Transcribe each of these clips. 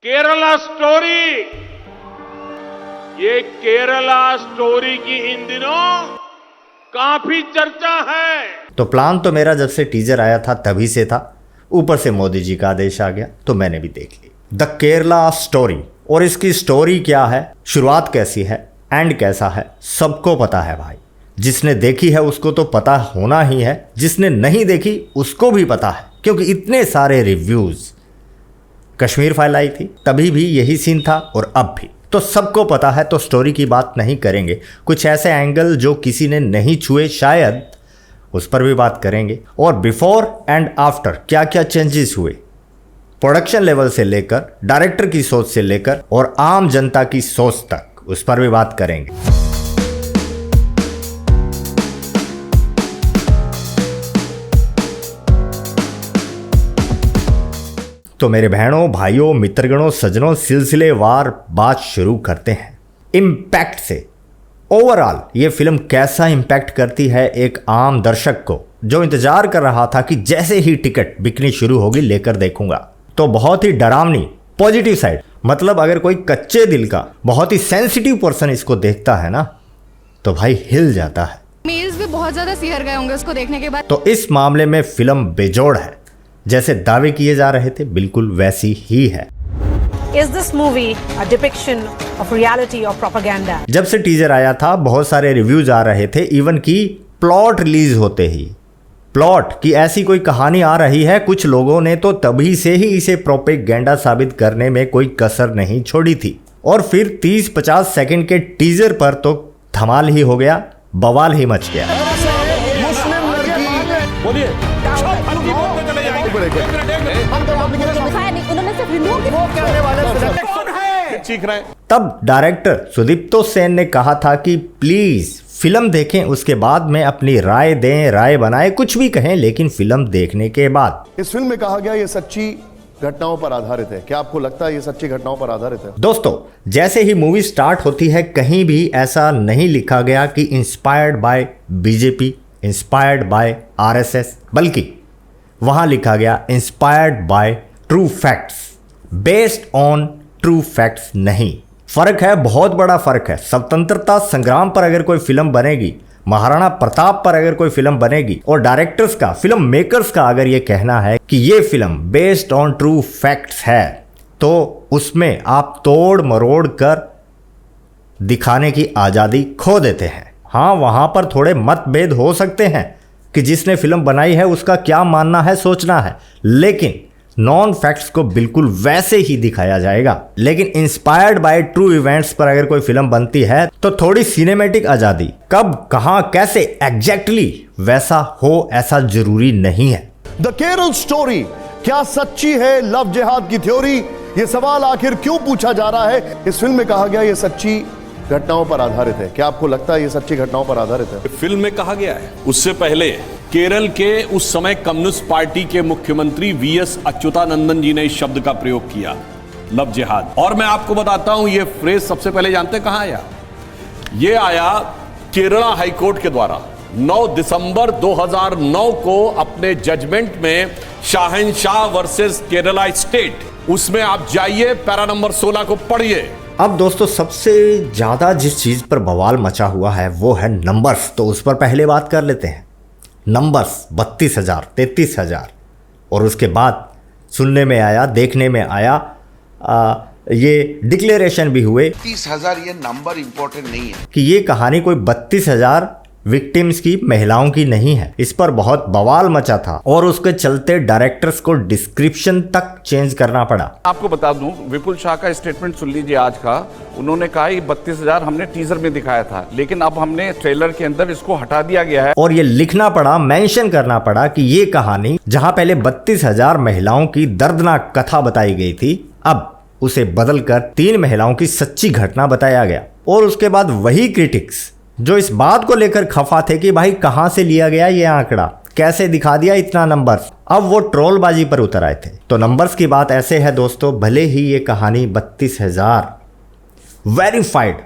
Kerala story, ये Kerala story की इन दिनों काफी चर्चा है। तो प्लान तो मेरा जब से टीजर आया था तभी से था, ऊपर से मोदी जी का आदेश आ गया तो मैंने भी देख ली द केरला स्टोरी। और इसकी स्टोरी क्या है, शुरुआत कैसी है, एंड कैसा है, सबको पता है भाई। जिसने देखी है उसको तो पता होना ही है, जिसने नहीं देखी उसको भी पता है, क्योंकि इतने सारे रिव्यूज। कश्मीर फाइल आई थी तभी भी यही सीन था और अब भी, तो सबको पता है। तो स्टोरी की बात नहीं करेंगे, कुछ ऐसे एंगल जो किसी ने नहीं छुए शायद उस पर भी बात करेंगे। और बिफोर एंड आफ्टर क्या क्या चेंजेस हुए, प्रोडक्शन लेवल से लेकर डायरेक्टर की सोच से लेकर और आम जनता की सोच तक, उस पर भी बात करेंगे। तो मेरे बहनों, भाइयों, मित्रगणों, सज्जनों, सिलसिलेवार बात शुरू करते हैं इम्पैक्ट से। ओवरऑल ये फिल्म कैसा इम्पैक्ट करती है एक आम दर्शक को, जो इंतजार कर रहा था कि जैसे ही टिकट बिकनी शुरू होगी लेकर देखूंगा। तो बहुत ही डरावनी पॉजिटिव साइड, मतलब अगर कोई कच्चे दिल का बहुत ही सेंसिटिव पर्सन इसको देखता है ना, तो भाई हिल जाता है। मेल्स भी बहुत ज्यादा सिहर गए होंगे इसको देखने के बाद। तो इस मामले में फिल्म बेजोड़ है, जैसे दावे किए जा रहे थे बिल्कुल वैसी ही है। Is this movie a depiction of reality or propaganda? जब से टीजर आया था बहुत सारे रिव्यूज आ रहे थे, इवन की प्लॉट रिलीज होते ही प्लॉट की ऐसी कोई कहानी आ रही है, कुछ लोगों ने तो तभी से ही इसे प्रोपेगेंडा साबित करने में कोई कसर नहीं छोड़ी थी। और फिर 30-50 सेकंड के टीजर पर तो धमाल ही हो गया, बवाल ही मच गया। तब डायरेक्टर सुदीप्तो सेन ने कहा था कि प्लीज फिल्म देखें, उसके बाद में अपनी राय दें, राय बनाएं, कुछ भी कहें, लेकिन फिल्म देखने के बाद। इस फिल्म में कहा गया ये सच्ची घटनाओं पर आधारित है। क्या आपको लगता है ये सच्ची घटनाओं पर आधारित है? दोस्तों, जैसे ही मूवी स्टार्ट होती है कहीं भी ऐसा नहीं लिखा गया कि inspired by BJP, inspired by RSS, बल्कि वहां लिखा गया inspired by true facts, based on true facts नहीं। फर्क है, बहुत बड़ा फर्क है। स्वतंत्रता संग्राम पर अगर कोई फिल्म बनेगी, महाराणा प्रताप पर अगर कोई फिल्म बनेगी, और डायरेक्टर्स का, फिल्म मेकर्स का अगर ये कहना है कि ये film based on true facts है, तो उसमें आप तोड़ मरोड़ कर दिखाने की आज़ादी खो देते हैं। हाँ, वहां पर थोड़े मतभेद हो सकते हैं कि जिसने फिल्म बनाई है उसका क्या मानना है, सोचना है, लेकिन नॉन फैक्ट्स को बिल्कुल वैसे ही दिखाया जाएगा। लेकिन इंस्पायर्ड बाय ट्रू इवेंट्स पर अगर कोई फिल्म बनती है तो थोड़ी सिनेमैटिक आजादी, कब, कहां, कैसे एग्जैक्टली वैसा हो ऐसा जरूरी नहीं है। द केरल स्टोरी क्या सच्ची है लव जिहाद की थ्योरी? ये सवाल आखिर क्यों पूछा जा रहा है? इस फिल्म में कहा गया ये सच्ची घटनाओं पर आधारित है। क्या आपको लगता है ये सच्ची घटनाओं पर आधारित है? फिल्म में कहा गया है। उससे पहले केरल के उस समय कम्युनिस्ट पार्टी के मुख्यमंत्री वीएस अच्युतानंदन जी ने इस शब्द का प्रयोग किया, लव जिहाद। और मैं आपको बताता हूं, ये फ्रेज सबसे पहले जानते हैं कहां आया? ये आया केरला हाईकोर्ट के द्वारा 9 दिसंबर 2009 को अपने जजमेंट में शाहनशाह वर्सेस केरला स्टेट, उसमें आप जाइए, पैरा नंबर 16 को पढ़िए। अब दोस्तों, सबसे ज्यादा जिस चीज पर बवाल मचा हुआ है वो है नंबर्स, तो उस पर पहले बात कर लेते हैं। नंबर्स 32,000, 33,000, और उसके बाद सुनने में आया, देखने में आया, ये डिक्लेरेशन भी हुए 30,000 ये नंबर इंपॉर्टेंट नहीं है कि ये कहानी कोई 32,000 विक्टिम्स की, महिलाओं की नहीं है। इस पर बहुत बवाल मचा था और उसके चलते डायरेक्टर्स को डिस्क्रिप्शन तक चेंज करना पड़ा। आपको बता दूं, विपुल शाह का स्टेटमेंट सुन लीजिए आज का। उन्होंने कहा कि 32,000 हमने टीजर में दिखाया था, लेकिन अब हमने ट्रेलर के अंदर इसको हटा दिया गया है। और ये लिखना पड़ा, मेंशन करना पड़ा कि ये कहानी, जहां पहले 32,000 महिलाओं की दर्दनाक कथा बताई गई थी, अब उसे बदलकर 3 महिलाओं की सच्ची घटना बताया गया। और उसके बाद वही क्रिटिक्स जो इस बात को लेकर खफा थे कि भाई कहां से लिया गया ये आंकड़ा, कैसे दिखा दिया इतना नंबर्स, अब वो ट्रोलबाजी पर उतर आए थे। तो नंबर्स की बात ऐसे है दोस्तों, भले ही ये कहानी 32,000 वेरीफाइड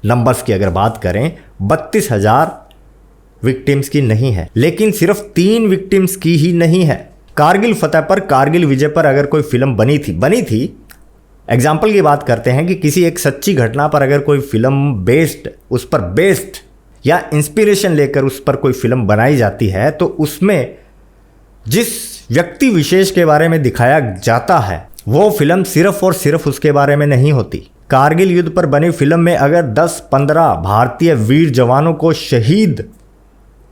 नंबर्स की अगर बात करें, 32,000 विक्टिम्स की नहीं है, लेकिन सिर्फ 3 विक्टिम्स की ही नहीं है। कारगिल फतह पर, कारगिल विजय पर अगर कोई फिल्म बनी थी एग्जाम्पल की बात करते हैं कि किसी एक सच्ची घटना पर अगर कोई फिल्म उस पर बेस्ड या इंस्पिरेशन लेकर उस पर कोई फिल्म बनाई जाती है तो उसमें जिस व्यक्ति विशेष के बारे में दिखाया जाता है वो फिल्म सिर्फ और सिर्फ उसके बारे में नहीं होती। कारगिल युद्ध पर बनी फिल्म में अगर 10-15 भारतीय वीर जवानों को शहीद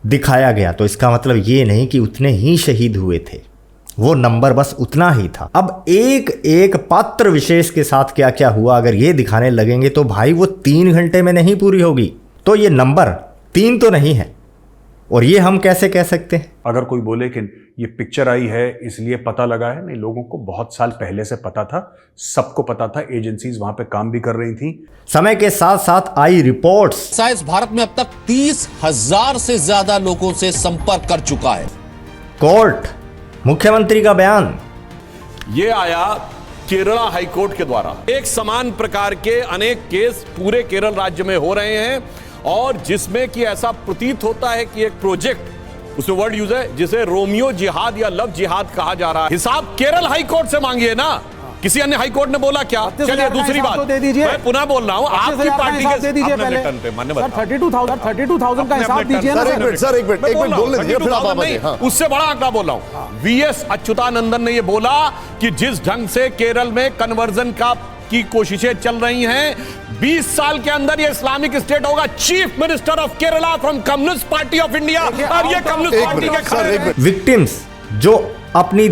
दिखाया गया तो इसका मतलब ये नहीं कि उतने ही शहीद हुए थे, वो नंबर बस उतना ही था। अब एक एक पात्र विशेष के साथ क्या क्या हुआ अगर ये दिखाने लगेंगे तो भाई वो 3 घंटे में नहीं पूरी होगी। तो ये नंबर 3 तो नहीं है, और ये हम कैसे कह सकते हैं? अगर कोई बोले कि ये पिक्चर आई है इसलिए पता लगा है, नहीं, लोगों को बहुत साल पहले से पता था, सबको पता था, एजेंसीज वहां पे काम भी कर रही थी। समय के साथ साथ आई रिपोर्ट्स, इस भारत में अब तक 30,000 से ज्यादा लोगों से संपर्क कर चुका है। कोर्ट, मुख्यमंत्री का बयान, ये आया केरला हाईकोर्ट के द्वारा। एक समान प्रकार के अनेक केस पूरे केरल राज्य में हो रहे हैं और जिसमें कि ऐसा प्रतीत होता है कि एक प्रोजेक्ट, उसमें वर्ड यूज है जिसे रोमियो जिहाद या लव जिहाद कहा जा रहा है। हिसाब केरल हाईकोर्ट से मांगिए ना, किसी अन्य हाईकोर्ट ने बोला क्या? चलिए दूसरी बात, मैं पुनः बोल रहा हूं, आपकी पार्टी के दे दीजिए पहले 32,000 का हिसाब दीजिए ना सर। एक मिनट बोलने दीजिए, फिर आप नहीं, उससे बड़ा आंकड़ा बोल रहा हूं। वीएस अच्युतानंदन ने यह बोला कि जिस ढंग से केरल में कन्वर्जन की कोशिशें चल रही हैं, 20 साल के अंदर ये इस्लामिक स्टेट होगा। Chief minister of Kerala from communist party of India, और ये कम्युनिस्ट पार्टी के खड़े विक्टिम्स जो अपनी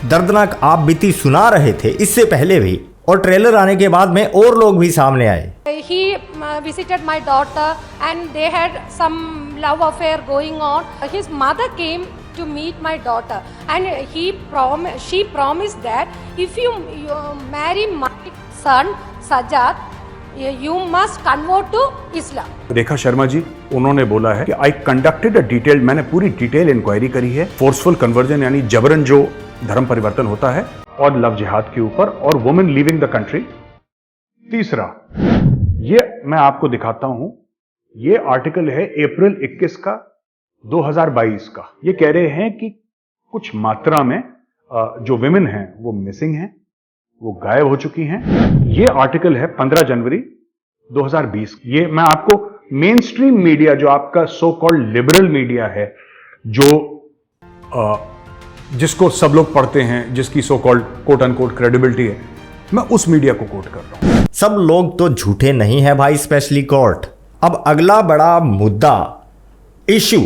दर्दनाक आप बीती सुना रहे थे इससे पहले भी, और ट्रेलर आने के बाद में और लोग भी सामने आए। He visited my daughter and they had some love affair going on. His mother came to meet my daughter and she promised that if you marry my son Sajjad, you must convert to Islam. Rekha Sharma ji, उन्होंने बोला है कि आई conducted a detailed, मैंने पूरी detail inquiry करी है forceful conversion यानी जबरन जो धर्म परिवर्तन होता है और लव जिहाद के ऊपर और वुमेन लीविंग द कंट्री। तीसरा, ये मैं आपको दिखाता हूं, ये आर्टिकल है अप्रैल 21 का 2022 का। ये कह रहे हैं कि कुछ मात्रा में जो विमेन हैं वो मिसिंग हैं, वो गायब हो चुकी हैं। ये आर्टिकल है 15 जनवरी 2020। ये मैं आपको मेन स्ट्रीम मीडिया, जो आपका सो कॉल्ड लिबरल मीडिया है, जो जिसको सब लोग पढ़ते हैं, जिसकी so called quote unquote credibility है, मैं उस मीडिया को कोट कर रहा हूं। सब लोग तो झूठे नहीं है भाई, स्पेशली कोर्ट। अब अगला बड़ा मुद्दा, इशू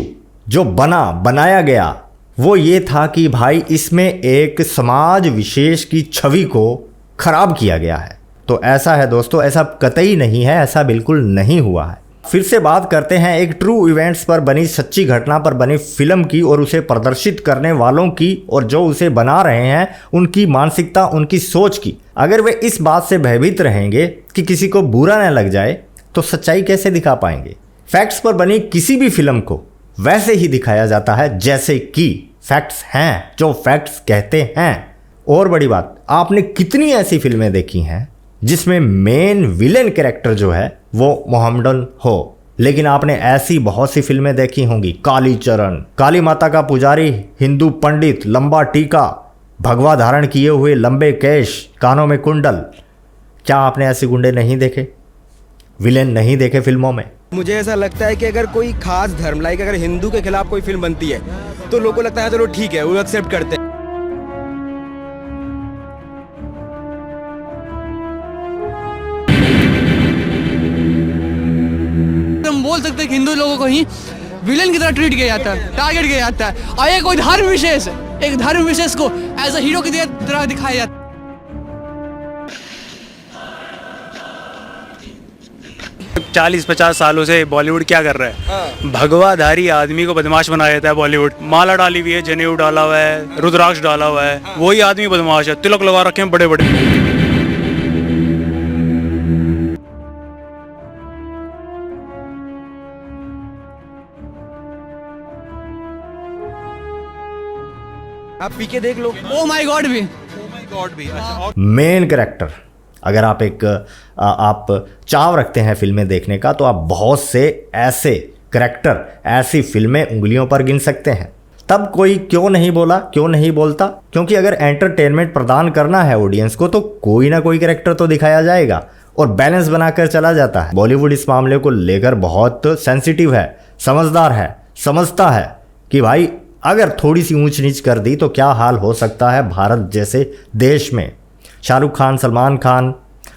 जो बनाया गया वो ये था कि भाई इसमें एक समाज विशेष की छवि को खराब किया गया है। तो ऐसा है दोस्तों, ऐसा कतई नहीं है, ऐसा बिल्कुल नहीं हुआ है। फिर से बात करते हैं एक ट्रू इवेंट्स पर बनी, सच्ची घटना पर बनी फिल्म की और उसे प्रदर्शित करने वालों की, और जो उसे बना रहे हैं उनकी मानसिकता, उनकी सोच की। अगर वे इस बात से भयभीत रहेंगे कि किसी को बुरा न लग जाए तो सच्चाई कैसे दिखा पाएंगे? फैक्ट्स पर बनी किसी भी फिल्म को वैसे ही दिखाया जाता है जैसे कि फैक्ट्स हैं, जो फैक्ट्स कहते हैं। और बड़ी बात, आपने कितनी ऐसी फिल्में देखी हैं जिसमें मेन विलेन कैरेक्टर जो है वो मोहम्मडन हो, लेकिन आपने ऐसी बहुत सी फिल्में देखी होंगी, काली चरण, काली माता का पुजारी, हिंदू पंडित, लंबा टीका, भगवा धारण किए हुए लंबे केश, कानों में कुंडल। क्या आपने ऐसे गुंडे नहीं देखे, विलेन नहीं देखे फिल्मों में? मुझे ऐसा लगता है कि अगर कोई खास धर्म, लाइक अगर हिंदू के खिलाफ कोई फिल्म बनती है तो लोगों को लगता है चलो ठीक है, वो एक्सेप्ट करते हैं। हम बोल सकते हैं कि हिंदू लोगों को ही विलेन की तरह ट्रीट किया जाता है, टारगेट किया जाता है, और ये कोई धर्म विशेष, एक धर्म विशेष को एज अ हीरो की तरह दिखाया जाता है। 40-50 सालों से बॉलीवुड क्या कर रहा है? भगवाधारी आदमी को बदमाश बनाया जाता है बॉलीवुड। माला डाली हुई है, जनेऊ डाला हुआ है, रुद्राक्ष डाला हुआ है, वही आदमी बदमाश है। तिलक लगा रखे हैं बड़े बड़े। आप पी के देख लो। ओ माय गॉड भी, मेन कैरेक्टर, अगर आप चाव रखते हैं फिल्में देखने का तो आप बहुत से ऐसे कैरेक्टर, ऐसी फिल्में उंगलियों पर गिन सकते हैं। तब कोई क्यों नहीं बोला, क्यों नहीं बोलता? क्योंकि अगर एंटरटेनमेंट प्रदान करना है ऑडियंस को तो कोई ना कोई कैरेक्टर तो दिखाया जाएगा और बैलेंस बनाकर चला जाता है। बॉलीवुड इस मामले को लेकर बहुत सेंसिटिव है, समझदार है, समझता है कि भाई अगर थोड़ी सी ऊंच नीच कर दी तो क्या हाल हो सकता है भारत जैसे देश में। शाहरुख खान, सलमान खान,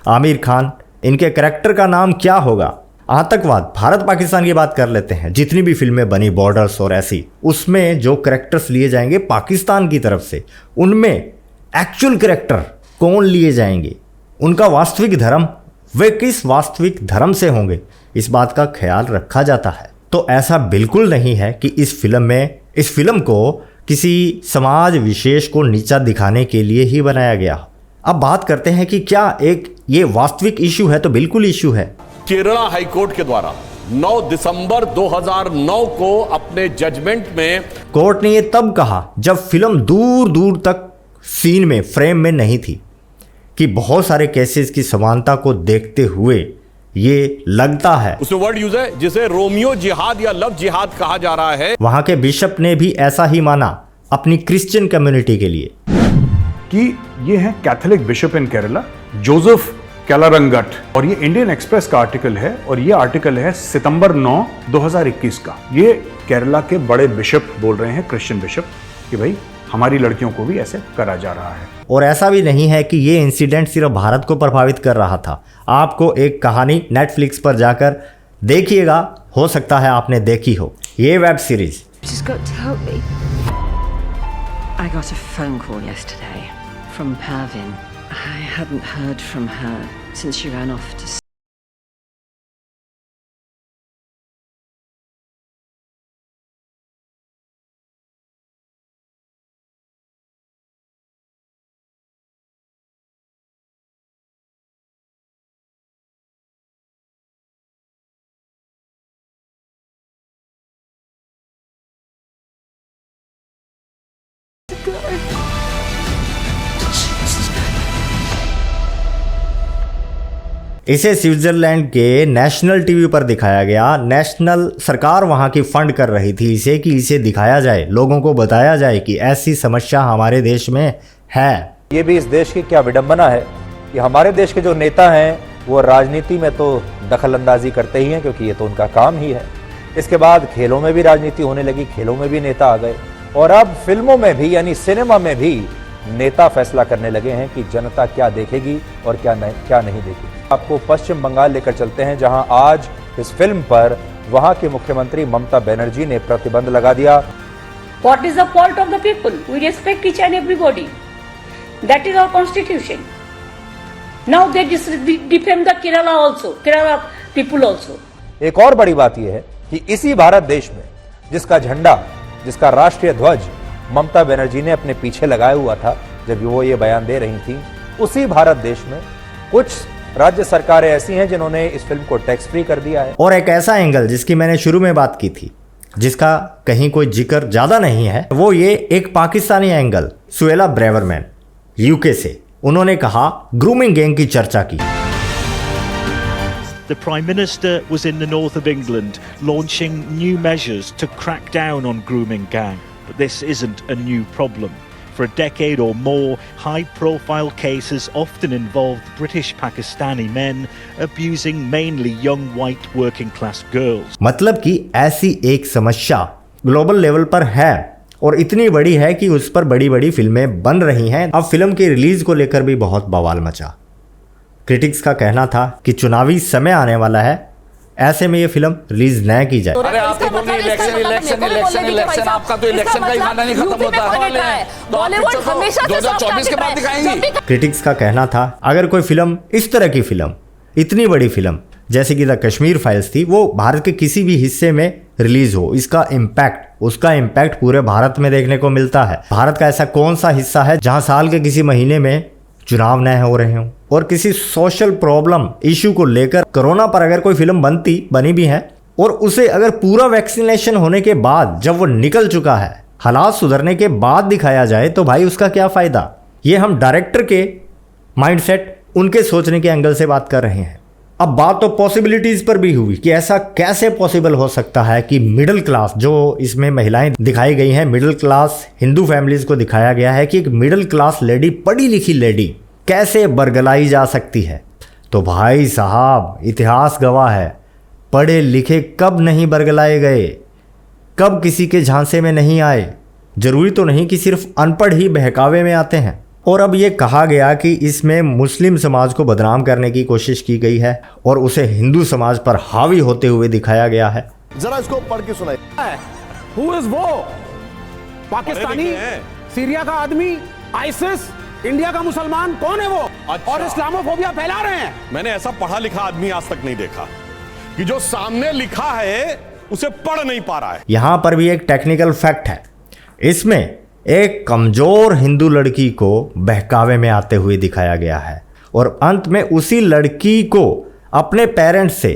आमिर खान, इनके कैरेक्टर का नाम क्या होगा? आतंकवाद, भारत पाकिस्तान की बात कर लेते हैं। जितनी भी फिल्में बनी बॉर्डर्स और ऐसी, उसमें जो कैरेक्टर्स लिए जाएंगे पाकिस्तान की तरफ से, उनमें एक्चुअल कैरेक्टर कौन लिए जाएंगे, उनका वास्तविक धर्म, वे किस वास्तविक धर्म से होंगे, इस बात का ख्याल रखा जाता है। तो ऐसा बिल्कुल नहीं है कि इस फिल्म को किसी समाज विशेष को नीचा दिखाने के लिए ही बनाया गया। अब बात करते हैं कि क्या एक ये वास्तविक इशू है? तो बिल्कुल इशू है। केरला हाईकोर्ट के द्वारा 9 दिसंबर 2009 को अपने जजमेंट में कोर्ट ने ये तब कहा जब फिल्म दूर दूर तक सीन में, फ्रेम में नहीं थी, कि बहुत सारे केसेस की समानता को देखते हुए ये लगता है, उसमें वर्ड यूज है जिसे रोमियो जिहाद या लव जिहाद कहा जा रहा है। वहां के बिशप ने भी ऐसा ही माना अपनी क्रिश्चियन कम्युनिटी के लिए कि ये है कैथोलिक बिशप इन केरला जोसेफ कैलारंगट, और ये इंडियन एक्सप्रेस का आर्टिकल है और ये आर्टिकल है सितंबर 9, 2021 का। ये केरला के बड़े बिशप बोल रहे हैं, क्रिश्चियन बिशप, कि भाई हमारी लड़कियों को भी ऐसे करा जा रहा है। और ऐसा भी नहीं है कि ये इंसिडेंट सिर्फ भारत को प्रभावित कर रहा था। आपको एक कहानी नेटफ्लिक्स पर जाकर देखिएगा, हो सकता है आपने देखी हो ये web series. I got a phone call yesterday from Pervin. I hadn't heard from her since she ran off to इसे स्विट्जरलैंड के नेशनल टीवी पर दिखाया गया। नेशनल सरकार वहां की फंड कर रही थी इसे, कि इसे दिखाया जाए, लोगों को बताया जाए कि ऐसी समस्या हमारे देश में है। ये भी इस देश की क्या विडंबना है कि हमारे देश के जो नेता हैं वो राजनीति में तो दखल अंदाजी करते ही हैं, क्योंकि ये तो उनका काम ही है। इसके बाद खेलों में भी राजनीति होने लगी, खेलों में भी नेता आ गए, और अब फिल्मों में भी, यानी सिनेमा में भी नेता फैसला करने लगे हैं कि जनता क्या देखेगी और क्या नहीं देखेगी। आपको पश्चिम बंगाल लेकर चलते हैं, जहां आज इस फिल्म पर वहां के मुख्यमंत्री ममता बनर्जी ने प्रतिबंध लगा दिया। What is the fault of the people? We respect each and everybody. That is our constitution. Now they defend the Kerala also, Kerala people also. एक और बड़ी बात यह है कि इसी भारत देश में जिसका झंडा, जिसका राष्ट्रीय ध्वज ममता बनर्जी ने अपने पीछे लगाया हुआ था जब वो ये बयान दे रही थी, उसी भारत देश में कुछ राज्य सरकारें ऐसी हैं जिन्होंने इस फिल्म को टैक्स फ्री कर दिया है। और एक ऐसा एंगल जिसकी मैंने शुरू में बात की थी, जिसका कहीं कोई जिक्र ज्यादा नहीं है, वो ये एक Pakistani angle, Suella Braverman UK से, उन्होंने कहा ग्रूमिंग गैंग की चर्चा की। The Prime Minister was in the north of England launching new measures to crack down on grooming gang. But this isn't a new problem. For a decade or more, high-profile cases often involved British Pakistani men abusing mainly young white working-class girls. मतलब कि ऐसी एक समस्या global level पर है और इतनी बड़ी है कि उस पर बड़ी-बड़ी फिल्में बन रही हैं। अब फिल्म की रिलीज को लेकर भी बहुत बवाल मचा। क्रिटिक्स का कहना था कि चुनावी समय आने वाला है, ऐसे में ये फिल्म रिलीज न की जाए। अरे आप तो बोलिए इलेक्शन, आपका तो इलेक्शन का ही खाना नहीं खत्म होता है। बॉलीवुड हमेशा 2024 के बाद दिखाएंगे। क्रिटिक्स का कहना था अगर कोई फिल्म, इस तरह की फिल्म, इतनी बड़ी फिल्म जैसे कि द कश्मीर फाइल्स थी, वो भारत के किसी भी हिस्से में रिलीज हो, इसका इम्पैक्ट, उसका इम्पैक्ट पूरे भारत में देखने को मिलता है। भारत का ऐसा कौन सा हिस्सा है जहां साल के किसी महीने में चुनाव न हो रहे हों, और किसी सोशल प्रॉब्लम इशू को लेकर कोरोना पर अगर कोई फिल्म बनी भी है और उसे अगर पूरा वैक्सीनेशन होने के बाद, जब वो निकल चुका है, हालात सुधरने के बाद दिखाया जाए, तो भाई उसका क्या फायदा। ये हम डायरेक्टर के माइंडसेट, उनके सोचने के एंगल से बात कर रहे हैं। अब बात तो पॉसिबिलिटीज पर भी हुई कि ऐसा कैसे पॉसिबल हो सकता है कि मिडिल क्लास, जो इसमें महिलाएं दिखाई गई हैं, मिडिल क्लास हिंदू फैमिलीज को दिखाया गया है कि एक मिडिल क्लास लेडी, पढ़ी लिखी लेडी कैसे बरगलाई जा सकती है। तो भाई साहब, इतिहास गवाह है, पढ़े लिखे कब नहीं बरगलाए गए, कब किसी के झांसे में नहीं आए। जरूरी तो नहीं कि सिर्फ अनपढ़ ही बहकावे में आते हैं। और अब ये कहा गया कि इसमें मुस्लिम समाज को बदनाम करने की कोशिश की गई है और उसे हिंदू समाज पर हावी होते हुए दिखाया गया है। जरा इसको पढ़ के सुनाइए। Who is वो? पाकिस्तानी, सीरिया का आदमी, आइसिस, इंडिया का मुसलमान, कौन है वो? अच्छा। और इस्लामोफोबिया फैला रहे हैं। मैंने ऐसा पढ़ा लिखा आदमी आज तक नहीं देखा कि जो सामने लिखा है उसे पढ़ नहीं पा रहा है। यहां पर भी एक टेक्निकल फैक्ट है, इसमें एक कमजोर हिंदू लड़की को बहकावे में आते हुए दिखाया गया है और अंत में उसी लड़की को अपने पेरेंट्स से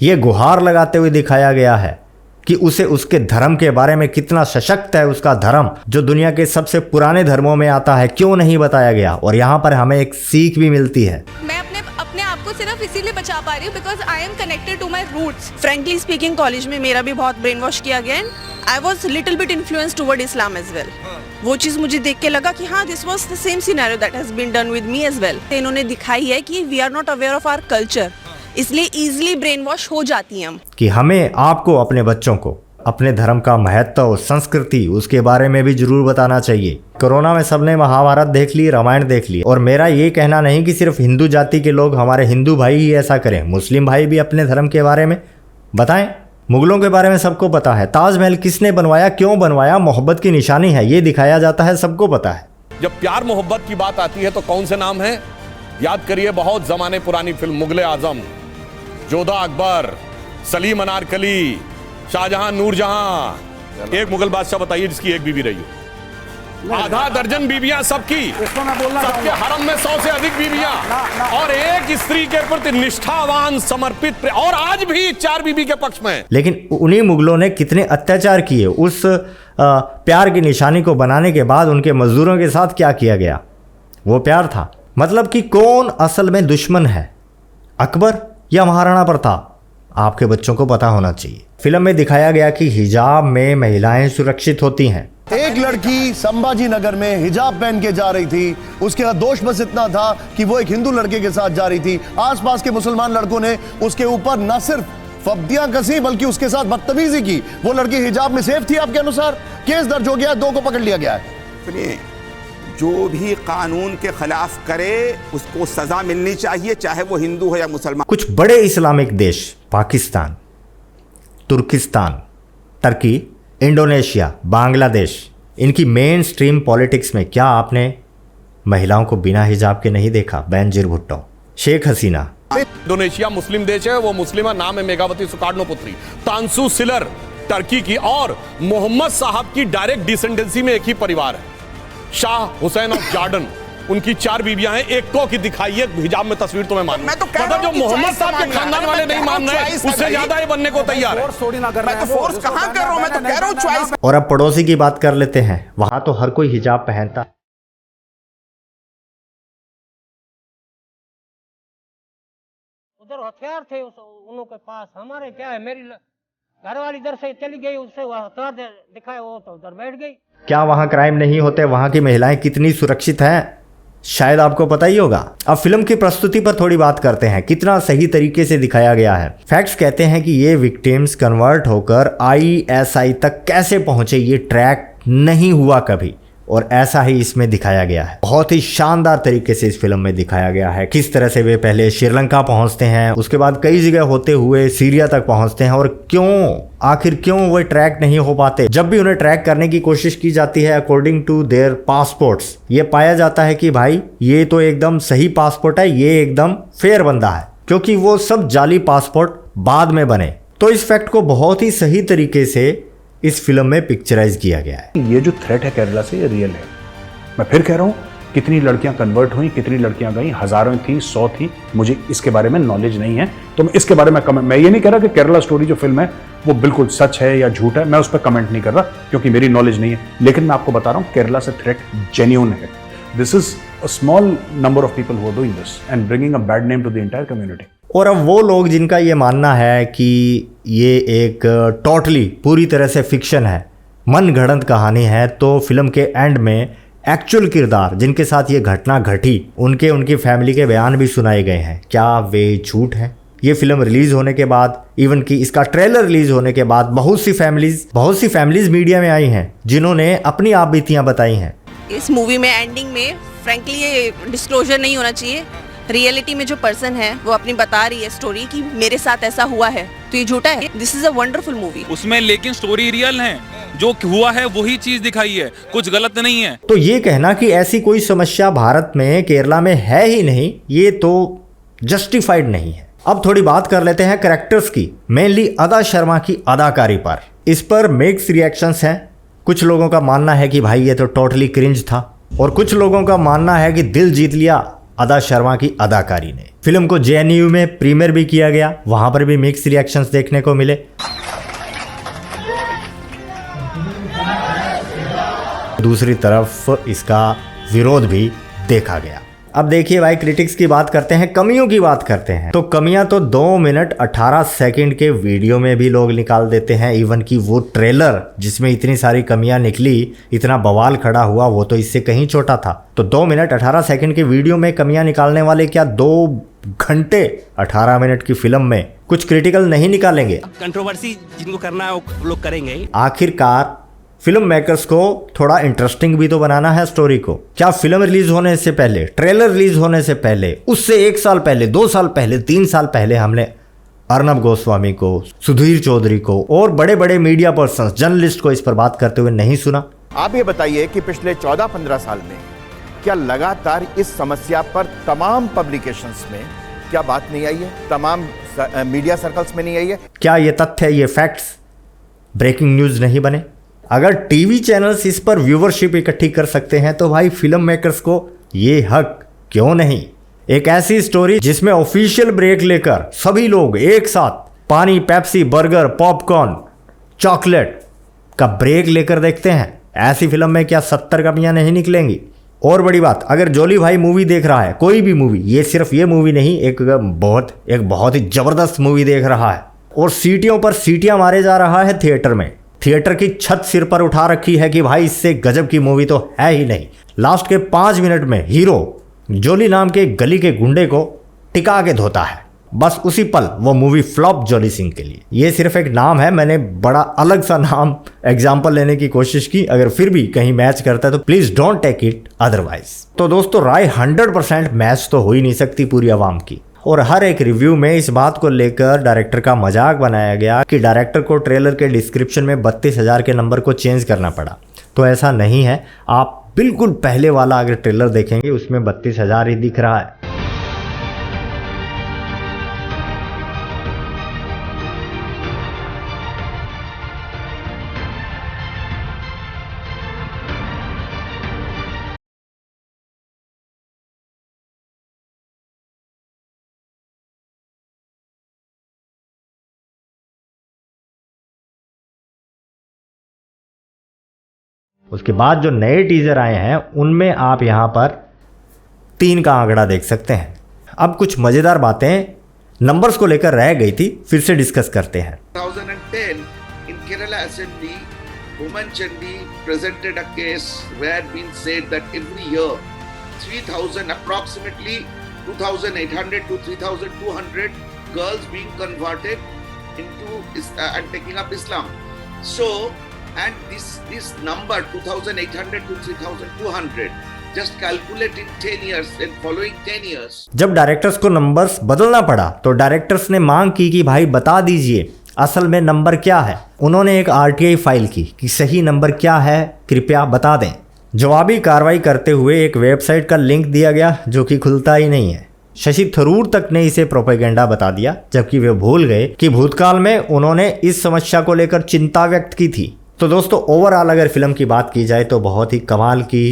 ये गुहार लगाते हुए दिखाया गया है कि उसे उसके धर्म के बारे में कितना सशक्त है उसका धर्म, जो दुनिया के सबसे पुराने धर्मों में आता है, क्यों नहीं बताया गया। और यहाँ पर हमें एक सीख भी मिलती है। मैं अपने आप को सिर्फ इसीलिए बचा पा रही हूँ because I am connected to my roots. Frankly speaking, college में मेरा भी बहुत ब्रेन वॉश किया गया। I was little bit influence toward Islam as well. वो चीज़ मुझे देख के लगा कि हाँ, this was the same scenario that has been done with me as well. इन्होंने दिखाई है कि we are not aware of our culture, इसलिए इजीली ब्रेन वॉश हो जाती हैं हम। कि हमें आपको अपने बच्चों को अपने धर्म का महत्व, संस्कृति, उसके बारे में भी जरूर बताना चाहिए। कोरोना में सबने महाभारत देख ली, रामायण देख ली, और मेरा ये कहना नहीं कि सिर्फ हिंदू जाति के लोग, हमारे हिंदू भाई ही ऐसा करें। मुस्लिम भाई भी अपने धर्म के बारे में बताएं। मुगलों के बारे में सबको पता है, ताजमहल किसने बनवाया, क्यों बनवाया, मोहब्बत की निशानी है, ये दिखाया जाता है, सबको पता है। जब प्यार मोहब्बत की बात आती है तो कौन से नाम है याद करिए। बहुत जमाने पुरानी फिल्म मुगले आजम, जोधा अकबर, सलीम अनारकली, शाहजहां नूरजहां। एक मुगल बादशाह बताइए जिसकी एक बीवी रही हो। आधा दर्जन बीवियां सबकी, सबके हरम में 100 से अधिक बीवियां, और एक स्त्री के प्रति निष्ठावान समर्पित, और आज भी 4 बीवी के पक्ष में। लेकिन उन्हीं मुगलों ने कितने अत्याचार किए। उस प्यार की निशानी को बनाने के बाद उनके मजदूरों के साथ क्या किया गया, वो प्यार था। मतलब कि कौन असल में दुश्मन है, अकबर या महाराणा प्रताप, आपके बच्चों को पता होना चाहिए। फिल्म में दिखाया गया कि हिजाब में महिलाएं सुरक्षित होती हैं। एक लड़की संभाजी नगर में हिजाब पहन के जा रही थी, उसके बाद दोष बस इतना था कि वो एक हिंदू लड़के के साथ जा रही थी। आसपास के मुसलमान लड़कों ने उसके ऊपर न सिर्फ फब्दियां कसी बल्कि उसके साथ बदतमीजी की। वो लड़की हिजाब में सेफ थी आपके अनुसार? केस दर्ज हो गया, 2 को पकड़ लिया गया है। सुनिए, जो भी कानून के खिलाफ करे उसको सजा मिलनी चाहिए, चाहे वो हिंदू हो या मुसलमान। कुछ बड़े इस्लामिक देश, पाकिस्तान, तुर्किस्तान, टर्की, इंडोनेशिया, बांग्लादेश, इनकी मेन स्ट्रीम पॉलिटिक्स में क्या आपने महिलाओं को बिना हिजाब के नहीं देखा? बेनजीर भुट्टो, शेख हसीना। इंडोनेशिया मुस्लिम देश है, वो मुस्लिमा नाम है मेघावती सुकार्नो पुत्री, तांसु सिलर टर्की की, और मोहम्मद साहब की डायरेक्ट डिसेंडेंसी में एक ही परिवार है, शाह हुसैन ऑफ जॉर्डन। उनकी 4 बीवियां हैं, एक को की दिखाइए हिजाब में तस्वीर तो मैं मान। मैं तो कह रहा हूं जो मोहम्मद साहब के खानदान वाले नहीं मान रहे, उससे ज्यादा ये बनने को तैयार है। मैं तो फोर्स कहां कर रहा हूं, मैं तो कह रहा हूं चॉइस। और अब पड़ोसी की बात कर लेते हैं। वहां तो हर कोई हिजाब पहनता। उधर हथियार थे उन के पास, हमारे क्या है, मेरी घरवाली इधर से चली गई, उससे वो हथियार दिखाए, वो तो उधर बैठ गई। क्या वहां क्राइम नहीं होते? वहां की महिलाएं कितनी सुरक्षित हैं, शायद आपको पता ही होगा। अब फिल्म की प्रस्तुति पर थोड़ी बात करते हैं, कितना सही तरीके से दिखाया गया है। फैक्ट्स कहते हैं कि ये विक्टिम्स कन्वर्ट होकर ISI तक कैसे पहुंचे, ये ट्रैक नहीं हुआ कभी, और ऐसा ही इसमें दिखाया गया है। बहुत ही शानदार तरीके से इस फिल्म में दिखाया गया है किस तरह से वे पहले श्रीलंका पहुंचते हैं, उसके बाद कई जगह होते हुए सीरिया तक पहुंचते हैं, और आखिर क्यों वो ट्रैक नहीं हो पाते। जब भी उन्हें ट्रैक करने की कोशिश की जाती है अकॉर्डिंग टू देयर पासपोर्ट्स, ये पाया जाता है कि भाई ये तो एकदम सही पासपोर्ट है, ये एकदम फेयर बंदा है, क्योंकि वो सब जाली पासपोर्ट बाद में बने। तो इस फैक्ट को बहुत ही सही तरीके से इस फिल्म में पिक्चराइज किया गया है। ये जो थ्रेट है केरला से, ये रियल है। मैं फिर कह रहा हूँ, कितनी लड़कियां कन्वर्ट हुई, कितनी लड़कियां गई, हजारों थी, 100 थी, मुझे इसके बारे में नॉलेज नहीं है, तो मैं इसके बारे में कमेंट, मैं ये नहीं कह रहा कि केरला स्टोरी जो फिल्म है वो बिल्कुल सच है या झूठ है, मैं उस पर कमेंट नहीं कर रहा क्योंकि मेरी नॉलेज नहीं है। लेकिन मैं आपको बता रहा हूँ केरला से थ्रेट जेन्युइन है। This is a small number of people who are doing this and bringing a bad name to the entire community. और अब वो लोग जिनका ये मानना है कि ये एक टोटली पूरी तरह से फिक्शन है, मन गढ़ंत कहानी है, तो फिल्म के एंड में एक्चुअल किरदार जिनके साथ ये घटना घटी उनकी फैमिली के बयान भी सुनाए गए हैं। क्या वे झूठ हैं? ये फिल्म रिलीज होने के बाद, इवन कि इसका ट्रेलर रिलीज होने के बाद बहुत सी फैमिलीज मीडिया में आई हैं जिन्होंने अपनी आप बीतियां बताई हैं। इस मूवी में एंडिंग में फ्रैंकली ये डिस्क्लोजर नहीं होना चाहिए। रियलिटी में जो पर्सन है वो अपनी बता रही है स्टोरी कि मेरे साथ ऐसा हुआ है, तो ये झूठा है। This is a wonderful movie. उसमें लेकिन स्टोरी रियल है, जो हुआ है वही चीज दिखाई है, कुछ गलत नहीं है। तो ये कहना कि ऐसी कोई समस्या भारत में, केरला में है ही नहीं, ये तो जस्टिफाइड नहीं है। अब थोड़ी बात कर लेते हैं कैरेक्टर्स की, मेनली अदा शर्मा की अदाकारी पर। इस पर मिक्स रिएक्शंस हैं। कुछ लोगों का मानना है कि भाई ये तो टोटली क्रिंज था, और कुछ लोगों का मानना है कि दिल जीत लिया अदा शर्मा की अदाकारी ने। फिल्म को JNU में प्रीमियर भी किया गया, वहां पर भी मिक्स रिएक्शंस देखने को मिले। दूसरी तरफ इसका विरोध भी देखा गया। अब देखिए भाई, क्रिटिक्स की बात करते हैं, कमियों की बात करते हैं। तो कमियां तो 2 मिनट 18 सेकंड के वीडियो में भी लोग निकाल देते हैं। इवन कि वो ट्रेलर जिसमें इतनी सारी कमियां निकली, इतना बवाल खड़ा हुआ, वो तो इससे कहीं छोटा था। तो 2 मिनट 18 सेकंड के वीडियो में कमियां निकालने वाले क्या 2 घंटे 18 मिनट की फिल्म में कुछ क्रिटिकल नहीं निकालेंगे? कंट्रोवर्सी जिनको करना है वो लोग करेंगे। आखिरकार फिल्म मेकर्स को थोड़ा इंटरेस्टिंग भी तो बनाना है स्टोरी को। क्या फिल्म रिलीज होने से पहले, ट्रेलर रिलीज होने से पहले, उससे 1 साल पहले, 2 साल पहले, 3 साल पहले हमने अर्नब गोस्वामी को, सुधीर चौधरी को और बड़े बड़े मीडिया पर्सन, जर्नलिस्ट को इस पर बात करते हुए नहीं सुना? आप ये बताइए कि पिछले 14-15 साल में क्या लगातार इस समस्या पर तमाम पब्लिकेशंस में क्या बात नहीं आई है, तमाम मीडिया सर्कल्स में नहीं आई है? क्या ये तथ्य, ये फैक्ट्स ब्रेकिंग न्यूज नहीं बने? अगर टीवी चैनल्स इस पर व्यूवरशिप इकट्ठी कर सकते हैं तो भाई फिल्म मेकर्स को ये हक क्यों नहीं? एक ऐसी स्टोरी जिसमें ऑफिशियल ब्रेक लेकर सभी लोग एक साथ पानी, पेप्सी, बर्गर, पॉपकॉर्न, चॉकलेट का ब्रेक लेकर देखते हैं, ऐसी फिल्म में क्या 70 कमियां नहीं निकलेंगी? और बड़ी बात, अगर जोली भाई मूवी देख रहा है, कोई भी मूवी, ये सिर्फ ये मूवी नहीं, एक बहुत ही जबरदस्त मूवी देख रहा है और सीटियों पर सीटियां मारे जा रहा है थिएटर में, थिएटर की छत सिर पर उठा रखी है कि भाई इससे गजब की मूवी तो है ही नहीं, लास्ट के 5 मिनट में हीरो जोली नाम के गली के गुंडे को टिका के धोता है, बस उसी पल वो मूवी फ्लॉप जोली सिंह के लिए। ये सिर्फ एक नाम है, मैंने बड़ा अलग सा नाम एग्जाम्पल लेने की कोशिश की, अगर फिर भी कहीं मैच करता है तो please don't take it otherwise. तो दोस्तों, राय 100% मैच तो हो ही नहीं सकती पूरी आवाम की, और हर एक रिव्यू में इस बात को लेकर डायरेक्टर का मजाक बनाया गया कि डायरेक्टर को ट्रेलर के डिस्क्रिप्शन में 32,000 के नंबर को चेंज करना पड़ा। तो ऐसा नहीं है, आप बिल्कुल पहले वाला अगर ट्रेलर देखेंगे उसमें 32,000 ही दिख रहा है। उसके बाद जो नए टीजर आए हैं उनमें आप यहां पर 3 का आंकड़ा देख सकते हैं। अब कुछ मजेदार बातें नंबर्स को लेकर रह गई थी, फिर से डिस्कस करते हैं। 2010 in Kerala Assembly, Oman Chandi presented a case where it been said that every year 3,000 approximately 2,800 to 3,200 girls being converted into and taking up Islam. So and this number 2,800 to 3,200 just calculate in 10 years and following 10 years। जब directors को numbers बदलना पड़ा तो directors ने मांग की कि भाई बता दीजिए असल में नंबर क्या है। उन्होंने एक RTI फाइल की कि सही नंबर क्या है, कृपया बता दें। जवाबी कार्रवाई करते हुए एक वेबसाइट का लिंक दिया गया जो कि खुलता ही नहीं है। शशि थरूर तक ने इसे प्रोपेगेंडा बता दिया, जबकि वे भूल गए कि भूतकाल में उन्होंने इस समस्या को लेकर चिंता व्यक्त की थी। तो दोस्तों, ओवरऑल अगर फिल्म की बात की जाए तो बहुत ही कमाल की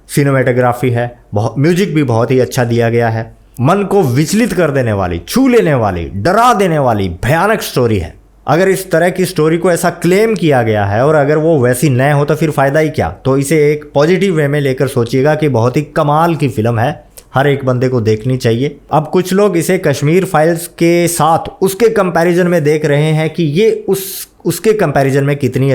सिनेमेटोग्राफी है, म्यूजिक भी बहुत ही अच्छा दिया गया है, मन को विचलित कर देने वाली, छू लेने वाली, डरा देने वाली भयानक स्टोरी है। अगर इस तरह की स्टोरी को ऐसा क्लेम किया गया है और अगर वो वैसी न हो तो फिर फ़ायदा ही क्या? तो इसे एक पॉजिटिव वे में लेकर सोचिएगा कि बहुत ही कमाल की फिल्म है, हर एक बंदे को देखनी चाहिए। अब कुछ लोग इसे कश्मीर फाइल्स के साथ उसके कंपैरिजन में देख रहे हैं कि ये उसके कंपैरिजन में कितनी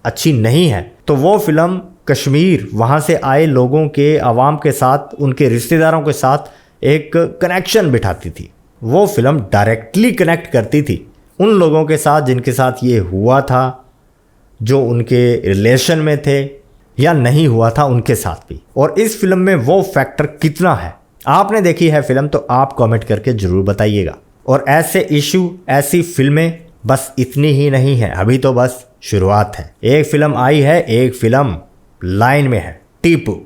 अच्छी नहीं है। तो वो फिल्म कश्मीर वहाँ से आए लोगों के, आवाम के साथ, उनके रिश्तेदारों के साथ एक कनेक्शन बिठाती थी। वो फिल्म डायरेक्टली कनेक्ट करती थी उन लोगों के साथ जिनके साथ ये हुआ था, जो उनके रिलेशन में थे या नहीं हुआ था उनके साथ भी। और इस फिल्म में वो फैक्टर कितना है, आपने देखी है फिल्म तो आप कमेंट करके ज़रूर बताइएगा। और ऐसे इशू, ऐसी फिल्में बस इतनी ही नहीं है, अभी तो बस शुरुआत है। एक फिल्म आई है, एक फिल्म लाइन में है, टीपू।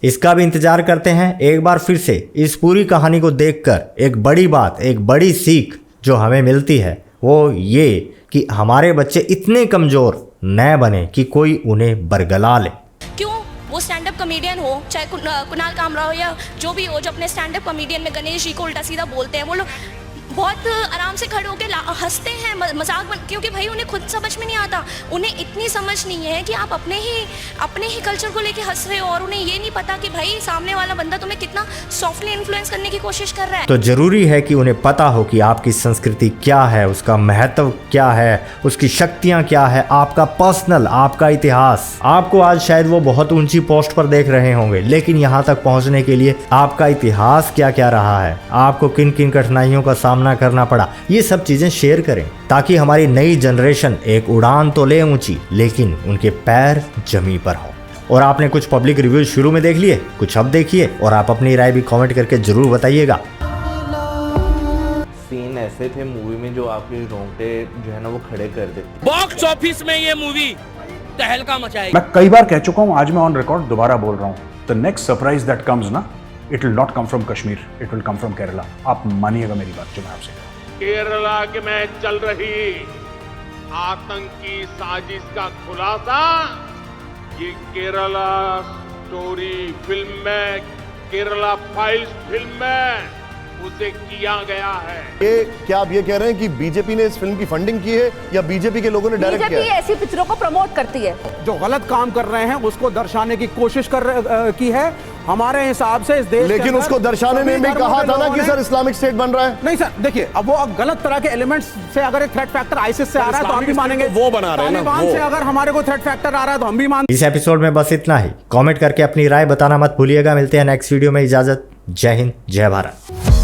इसका भी इंतजार करते हैं। एक बार फिर से इस पूरी कहानी को देखकर एक बड़ी बात, एक बड़ी सीख जो हमें मिलती है वो ये कि हमारे बच्चे इतने कमज़ोर न बने कि कोई उन्हें बरगला ले। क्यों वो स्टैंड अप कॉमेडियन हो, चाहे कुणाल कामरा हो या जो भी हो, जो अपने स्टैंड अप कॉमेडियन में गणेश जी को उल्टा सीधा बोलते हैं, वो लोग बहुत आराम से खड़े होकर हंसते हैं, मजाक क्योंकि भाई उन्हें खुद समझ में नहीं आता। उन्हें इतनी समझ नहीं है कि आप अपने ही कल्चर को लेके हंस रहे हो, और उन्हें ये नहीं पता कि भाई सामने वाला बंदा तुम्हें कितना सॉफ्टली इन्फ्लुएंस करने की कोशिश कर रहा है। तो जरूरी है कि उन्हें पता हो कि आपकी संस्कृति क्या है, उसका महत्व क्या है, उसकी शक्तियाँ क्या है, आपका पर्सनल, आपका इतिहास। आपको आज शायद वो बहुत ऊंची पोस्ट पर देख रहे होंगे, लेकिन यहाँ तक पहुँचने के लिए आपका इतिहास क्या क्या रहा है, आपको किन किन कठिनाइयों का सामना करना पड़ा, ये सब चीजें शेयर करें ताकि हमारी नई जनरेशन एक उड़ान तो ले ऊंची, लेकिन उनके पैर जमीन पर हो। और आपने कुछ पब्लिक रिव्यूज शुरू में देख लिए, कुछ अब देखिए और आप अपनी राय भी कमेंट करके जरूर बताइएगा। सीन ऐसे थे मूवी में जो आपके रोंगटे जो है ना वो खड़े कर देते। बॉक्स ऑफिस में ये मूवी तहलका मचाएगी। मैं कई बार कह चुका हूं, आज मैं ऑन रिकॉर्ड दोबारा बोल रहा हूं, the next surprise that comes ना, it will not come from Kashmir, it will come from Kerala. आप मानिएगा मेरी बात जो मैं आपसे कह रहा हूं। केरला के में चल रही आतंकी साजिश का खुलासा ये केरला स्टोरी फिल्म में, केरला फाइल्स फिल्म में उसे किया गया है। ये क्या आप ये कह रहे हैं कि बीजेपी ने इस फिल्म की फंडिंग की है या बीजेपी के लोगों ने डायरेक्ट किया है? बीजेपी ऐसी पिक्चरों को प्रमोट करती है। जो गलत काम कर रहे हैं उसको दर्शाने की कोशिश की है हमारे हिसाब से इस देश। लेकिन उसको दर्शाने में भी कहा था ना कि सर इस्लामिक स्टेट बन रहा है। नहीं सर, देखिए अब वो गलत तरह के एलिमेंट्स से अगर एक थ्रेट फैक्टर आईसिस से आ रहा है तो हम भी मानेंगे। वो बना रहे हैं ना, तालिबान से अगर हमारे को थ्रेट फैक्टर आ रहा है तो हम भी मानेंगे। इस एपिसोड में बस इतना ही। कमेंट करके अपनी राय बताना मत भूलिएगा। मिलते हैं नेक्स्ट वीडियो में। इजाजत, जय हिंद, जय भारत।